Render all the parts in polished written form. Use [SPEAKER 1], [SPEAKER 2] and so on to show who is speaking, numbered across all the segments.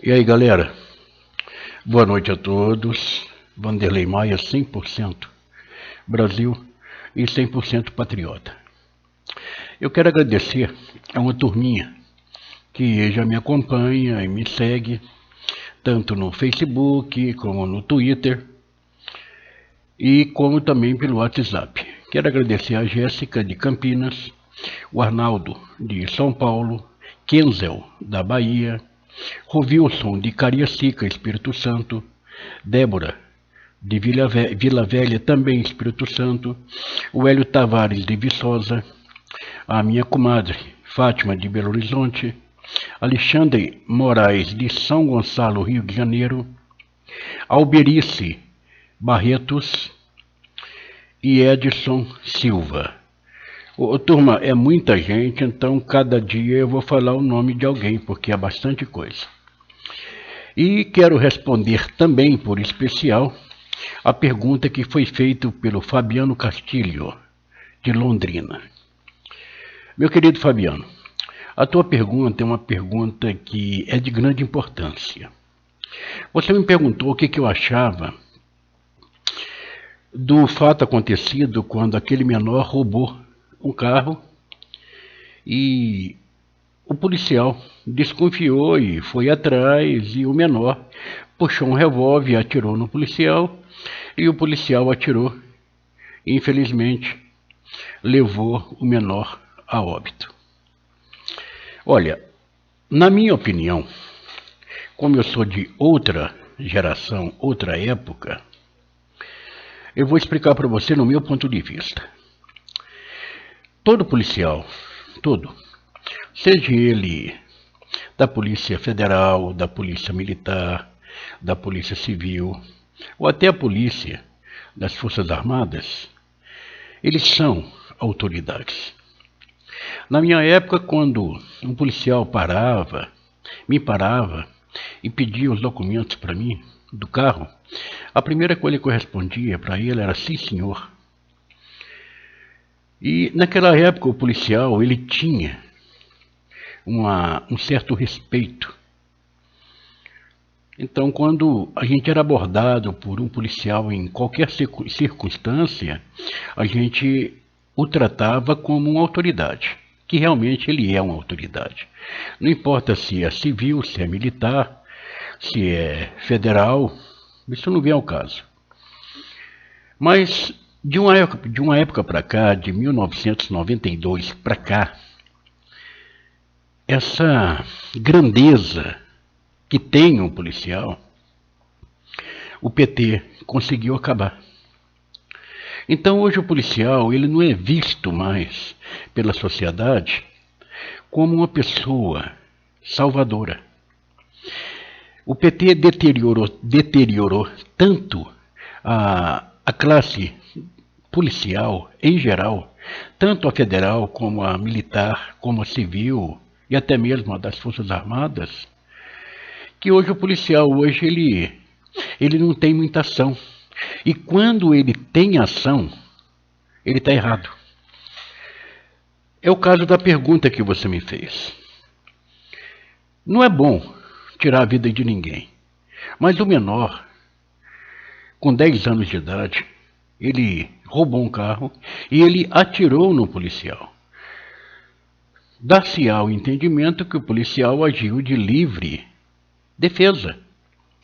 [SPEAKER 1] E aí, galera? Boa noite a todos. Vanderlei Maia, 100% Brasil e 100% patriota. Eu quero agradecer a uma turminha que já me acompanha e me segue, tanto no Facebook, como no Twitter, e como também pelo WhatsApp. Quero agradecer a Jéssica, de Campinas, o Arnaldo, de São Paulo, Kenzel, da Bahia, Rovilson, de Cariacica, Espírito Santo, Débora, de Vila Velha, também Espírito Santo, o Hélio Tavares, de Viçosa, a minha comadre, Fátima, de Belo Horizonte, Alexandre Moraes, de São Gonçalo, Rio de Janeiro, Alberice Barretos e Edson Silva. Turma, é muita gente, então cada dia eu vou falar o nome de alguém, porque é bastante coisa. E quero responder também, por especial, a pergunta que foi feita pelo Fabiano Castilho, de Londrina. Meu querido Fabiano, a tua pergunta é uma pergunta que é de grande importância. Você me perguntou o que eu achava do fato acontecido quando aquele menor roubou um carro e o policial desconfiou e foi atrás, e o menor puxou um revólver e atirou no policial, e o policial atirou e, infelizmente, levou o menor a óbito. Olha, na minha opinião, como eu sou de outra geração, outra época, eu vou explicar para você no meu ponto de vista. Todo policial, seja ele da Polícia Federal, da Polícia Militar, da Polícia Civil, ou até a Polícia das Forças Armadas, eles são autoridades. Na minha época, quando um policial me parava e pedia os documentos para mim, do carro, a primeira coisa que eu respondia para ele era sim, senhor. E naquela época o policial, ele tinha um certo respeito. Então, quando a gente era abordado por um policial em qualquer circunstância, a gente o tratava como uma autoridade, que realmente ele é uma autoridade. Não importa se é civil, se é militar, se é federal, isso não vem ao caso. Mas de uma época para cá, de 1992 para cá, essa grandeza que tem um policial, o PT conseguiu acabar. Então hoje o policial, ele não é visto mais pela sociedade como uma pessoa salvadora. O PT deteriorou tanto a classe policial em geral, tanto a federal como a militar, como a civil e até mesmo a das Forças Armadas, que hoje o policial, ele não tem muita ação. E quando ele tem ação, ele está errado. É o caso da pergunta que você me fez. Não é bom tirar a vida de ninguém, mas o menor, com 10 anos de idade, ele roubou um carro e ele atirou no policial. Dá-se-á o entendimento que o policial agiu de livre defesa.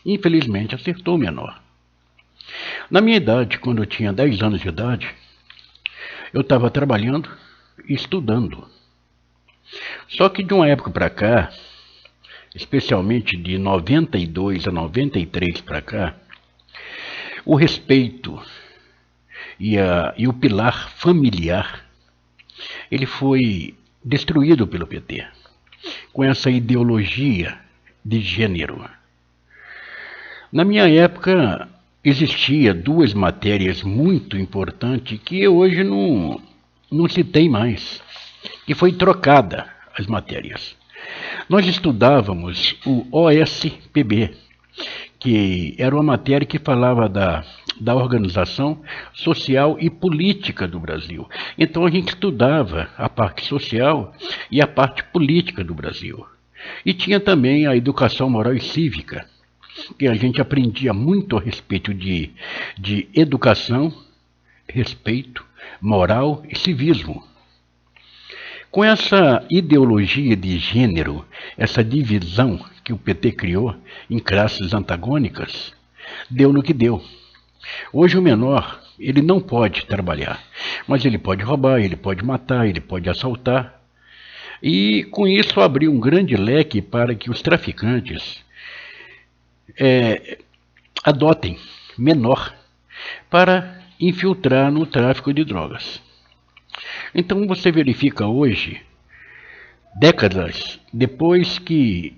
[SPEAKER 1] Infelizmente, acertou o menor. Na minha idade, quando eu tinha 10 anos de idade, eu estava trabalhando e estudando. Só que de uma época para cá, especialmente de 92 a 93 para cá, o respeito e o pilar familiar, ele foi destruído pelo PT, com essa ideologia de gênero. Na minha época, existia duas matérias muito importantes que hoje não se tem mais, e foi trocada as matérias. Nós estudávamos o OSPB, que era uma matéria que falava da organização social e política do Brasil. Então a gente estudava a parte social e a parte política do Brasil. E tinha também a educação moral e cívica, que a gente aprendia muito a respeito de educação, respeito, moral e civismo. Com essa ideologia de gênero, essa divisão que o PT criou em classes antagônicas, deu no que deu. Hoje o menor, ele não pode trabalhar, mas ele pode roubar, ele pode matar, ele pode assaltar. E com isso abriu um grande leque para que os traficantes adotem menor para infiltrar no tráfico de drogas. Então você verifica hoje, décadas depois, que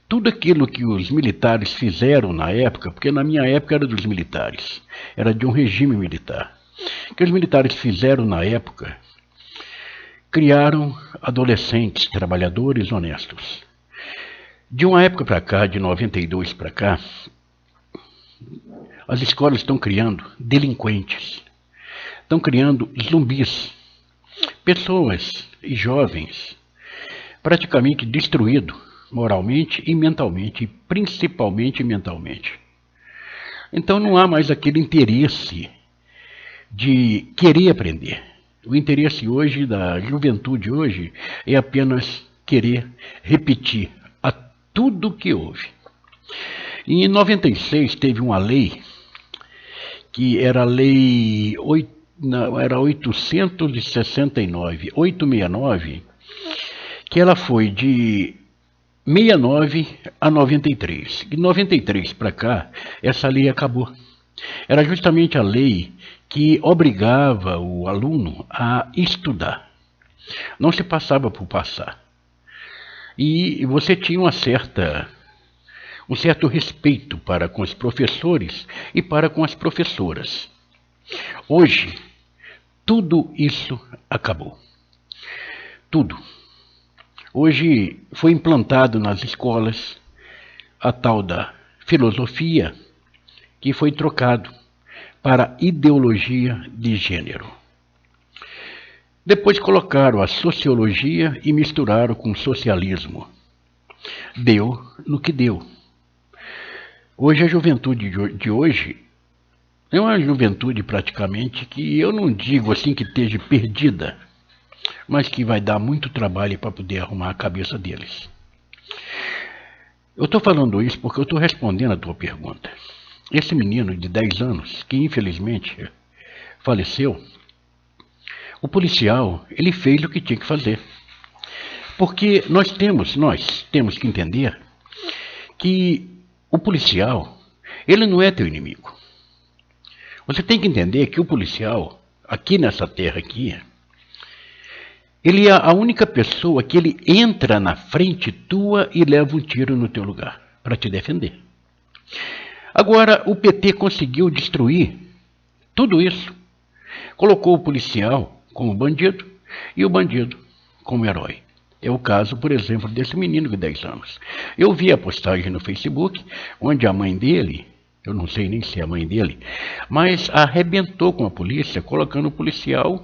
[SPEAKER 1] tudo aquilo que os militares fizeram na época, porque na minha época era dos militares, era de um regime militar, que os militares fizeram na época, criaram adolescentes, trabalhadores honestos. De uma época para cá, de 92 para cá, as escolas estão criando delinquentes, estão criando zumbis, pessoas e jovens praticamente destruídos moralmente e mentalmente, principalmente mentalmente. Então não há mais aquele interesse de querer aprender. O interesse hoje da juventude hoje é apenas querer repetir a tudo que houve. E em 96 teve uma lei que era a lei 869, que ela foi de 69 a 93. De 93 para cá, essa lei acabou. Era justamente a lei que obrigava o aluno a estudar. Não se passava por passar. E você tinha um certo respeito para com os professores e para com as professoras. Hoje, tudo isso acabou. Tudo. Hoje foi implantado nas escolas a tal da filosofia, que foi trocado para ideologia de gênero. Depois colocaram a sociologia e misturaram com o socialismo. Deu no que deu. Hoje a juventude de hoje é uma juventude praticamente que eu não digo assim que esteja perdida, mas que vai dar muito trabalho para poder arrumar a cabeça deles. Eu estou falando isso porque eu estou respondendo a tua pergunta. Esse menino de 10 anos, que infelizmente faleceu, o policial, ele fez o que tinha que fazer. Porque nós temos que entender que o policial, ele não é teu inimigo. Você tem que entender que o policial, aqui nessa terra aqui, ele é a única pessoa que ele entra na frente tua e leva um tiro no teu lugar, para te defender. Agora, o PT conseguiu destruir tudo isso. Colocou o policial como bandido e o bandido como herói. É o caso, por exemplo, desse menino de 10 anos. Eu vi a postagem no Facebook, onde a mãe dele, eu não sei nem se é a mãe dele, mas arrebentou com a polícia, colocando o policial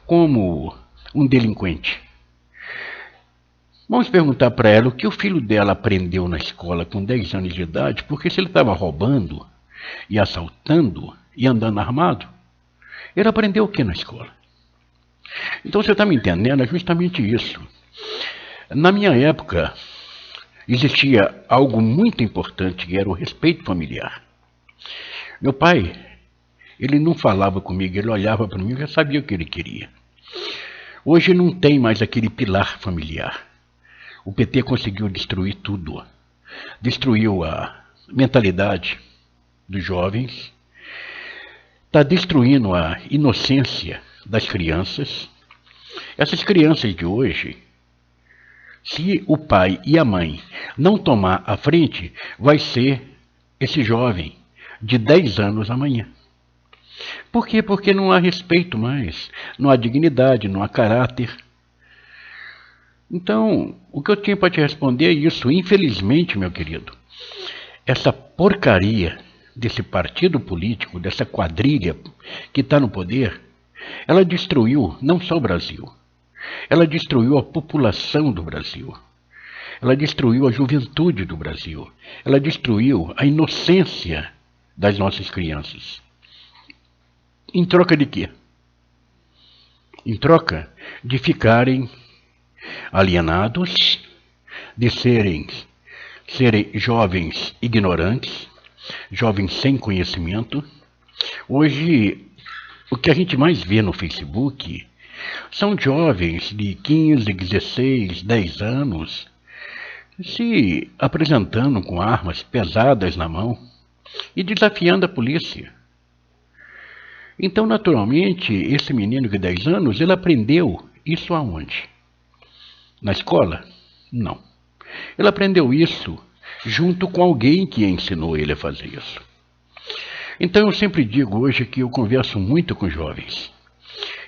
[SPEAKER 1] como um delinquente. Vamos perguntar para ela o que o filho dela aprendeu na escola com 10 anos de idade, porque se ele estava roubando e assaltando e andando armado, ele aprendeu o que na escola? Então você está me entendendo? É justamente isso. Na minha época, existia algo muito importante, que era o respeito familiar. Meu pai, ele não falava comigo, ele olhava para mim e já sabia o que ele queria. Hoje não tem mais aquele pilar familiar. O PT conseguiu destruir tudo. Destruiu a mentalidade dos jovens, está destruindo a inocência das crianças. Essas crianças de hoje, se o pai e a mãe não tomar a frente, vai ser esse jovem de 10 anos amanhã. Por quê? Porque não há respeito mais, não há dignidade, não há caráter. Então, o que eu tinha para te responder é isso. Infelizmente, meu querido, essa porcaria desse partido político, dessa quadrilha que está no poder, ela destruiu não só o Brasil, ela destruiu a população do Brasil. ela destruiu a juventude do Brasil, ela destruiu a inocência das nossas crianças. Em troca de quê? Em troca de ficarem alienados, de serem jovens ignorantes, jovens sem conhecimento. Hoje, o que a gente mais vê no Facebook são jovens de 15, 16, 10 anos se apresentando com armas pesadas na mão e desafiando a polícia. Então, naturalmente, esse menino de 10 anos, ele aprendeu isso aonde? Na escola? Não. Ele aprendeu isso junto com alguém que ensinou ele a fazer isso. Então, eu sempre digo hoje que eu converso muito com jovens.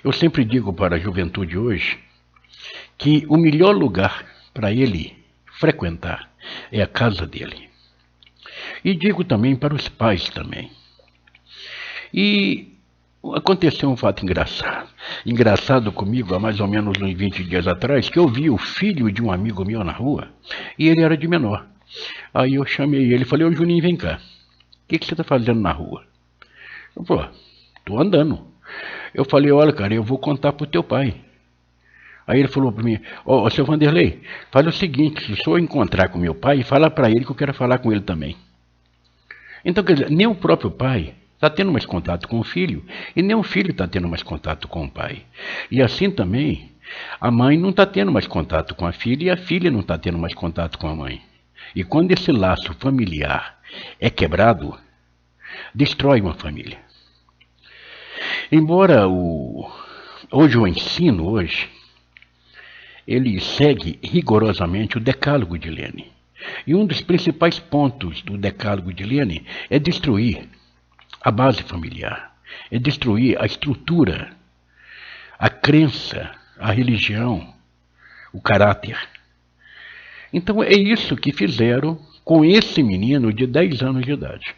[SPEAKER 1] Eu sempre digo para a juventude hoje que o melhor lugar para ele frequentar é a casa dele. E digo também para os pais também. E aconteceu um fato engraçado comigo há mais ou menos uns 20 dias atrás, que eu vi o filho de um amigo meu na rua e ele era de menor. Aí eu chamei ele e falei: ô Juninho, vem cá, o que você está fazendo na rua? Eu falei: estou andando. Eu falei: olha, cara, eu vou contar para o teu pai. Aí ele falou para mim: ó, seu Vanderlei, faz o seguinte, se o senhor encontrar com meu pai, fala para ele que eu quero falar com ele também. Então, quer dizer, nem o próprio pai está tendo mais contato com o filho, e nem o filho está tendo mais contato com o pai. E assim também, a mãe não está tendo mais contato com a filha, e a filha não está tendo mais contato com a mãe. E quando esse laço familiar é quebrado, destrói uma família. Embora hoje o ensino, ele segue rigorosamente o Decálogo de Lênin. E um dos principais pontos do Decálogo de Lênin é destruir a base familiar, é destruir a estrutura, a crença, a religião, o caráter. Então é isso que fizeram com esse menino de 10 anos de idade.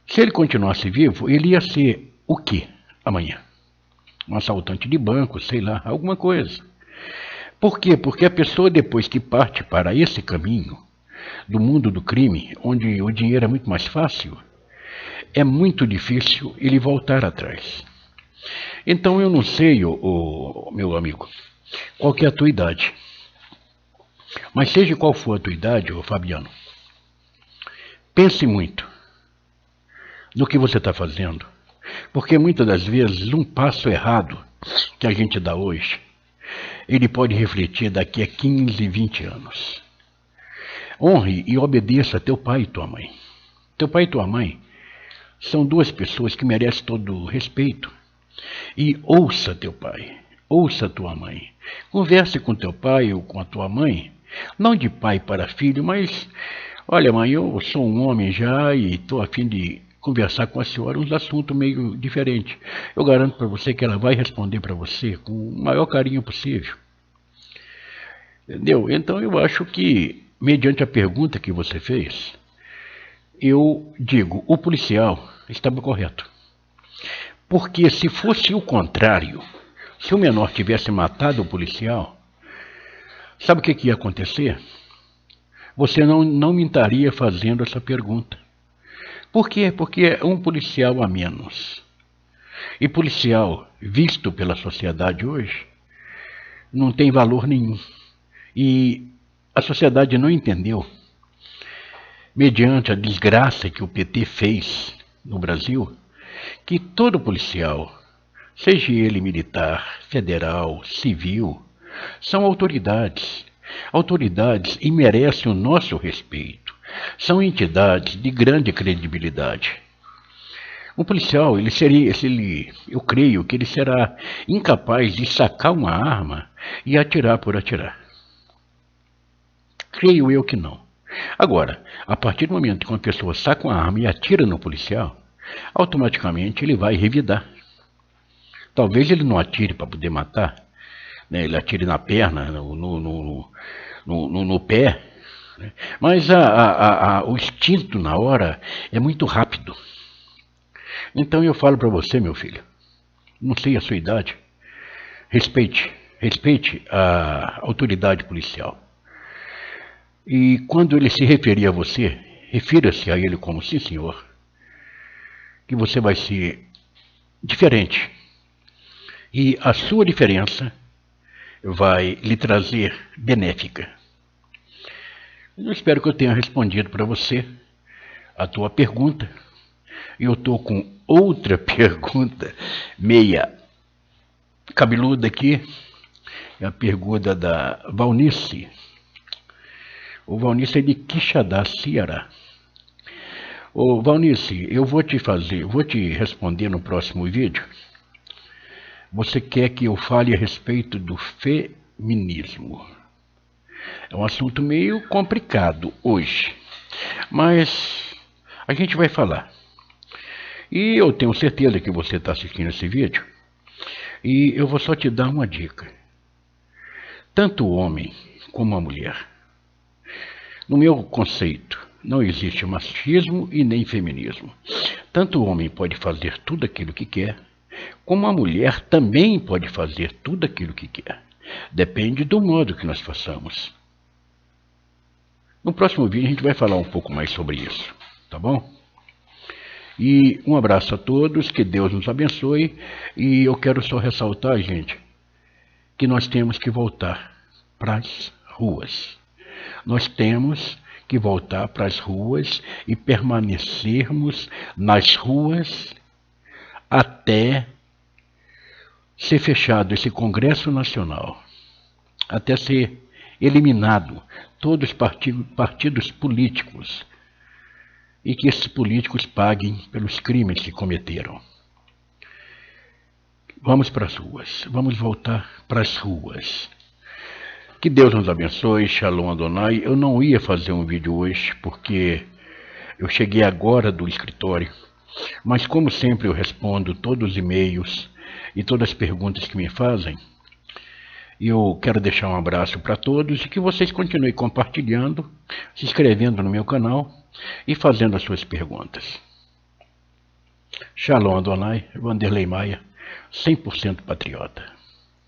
[SPEAKER 1] Se ele continuasse vivo, ele ia ser o quê amanhã? Um assaltante de banco, sei lá, alguma coisa. Por quê? Porque a pessoa, depois que parte para esse caminho do mundo do crime, onde o dinheiro é muito mais fácil, é muito difícil ele voltar atrás. Então eu não sei, meu amigo, qual que é a tua idade. Mas seja qual for a tua idade, Fabiano, pense muito no que você está fazendo. Porque muitas das vezes um passo errado que a gente dá hoje, ele pode refletir daqui a 15, 20 anos. Honre e obedeça teu pai e tua mãe. Teu pai e tua mãe são duas pessoas que merecem todo o respeito. E ouça teu pai, ouça tua mãe. Converse com teu pai ou com a tua mãe, não de pai para filho, mas: olha, mãe, eu sou um homem já e estou a fim de conversar com a senhora uns assuntos meio diferentes. Eu garanto para você que ela vai responder para você com o maior carinho possível. Entendeu? Então eu acho que, mediante a pergunta que você fez, eu digo, o policial estava correto. Porque se fosse o contrário, se o menor tivesse matado o policial, sabe o que ia acontecer? Você não me estaria fazendo essa pergunta. Por quê? Porque é um policial a menos. E policial, visto pela sociedade hoje, não tem valor nenhum. E a sociedade não entendeu, mediante a desgraça que o PT fez no Brasil, que todo policial, seja ele militar, federal, civil, são autoridades e merecem o nosso respeito. São entidades de grande credibilidade. Um policial, eu creio que ele será incapaz de sacar uma arma e atirar por atirar. Creio eu que não. Agora, a partir do momento que uma pessoa saca uma arma e atira no policial, automaticamente ele vai revidar. Talvez ele não atire para poder matar, né? Ele atire na perna, no pé, né? Mas o instinto na hora é muito rápido. Então eu falo para você, meu filho, não sei a sua idade, respeite a autoridade policial. E quando ele se referir a você, refira-se a ele como sim, senhor, que você vai ser diferente. E a sua diferença vai lhe trazer benéfica. Eu espero que eu tenha respondido para você a tua pergunta. E eu estou com outra pergunta meia cabeluda aqui. É a pergunta da Valnice. O Valnice é de Quixadá, Ceará. Ô Valnice, eu vou te responder no próximo vídeo. Você quer que eu fale a respeito do feminismo? É um assunto meio complicado hoje, mas a gente vai falar. E eu tenho certeza que você está assistindo esse vídeo, e eu vou só te dar uma dica. Tanto o homem como a mulher, no meu conceito, não existe machismo e nem feminismo. Tanto o homem pode fazer tudo aquilo que quer, como a mulher também pode fazer tudo aquilo que quer. Depende do modo que nós façamos. No próximo vídeo a gente vai falar um pouco mais sobre isso, tá bom? E um abraço a todos, que Deus nos abençoe. E eu quero só ressaltar, gente, que nós temos que voltar para as ruas. Nós temos que voltar para as ruas e permanecermos nas ruas até ser fechado esse Congresso Nacional, até ser eliminado todos os partidos políticos e que esses políticos paguem pelos crimes que cometeram. Vamos para as ruas, vamos voltar para as ruas. Que Deus nos abençoe, Shalom Adonai. Eu não ia fazer um vídeo hoje porque eu cheguei agora do escritório, mas como sempre eu respondo todos os e-mails e todas as perguntas que me fazem. Eu quero deixar um abraço para todos e que vocês continuem compartilhando, se inscrevendo no meu canal e fazendo as suas perguntas. Shalom Adonai, Vanderlei Maia, 100% patriota.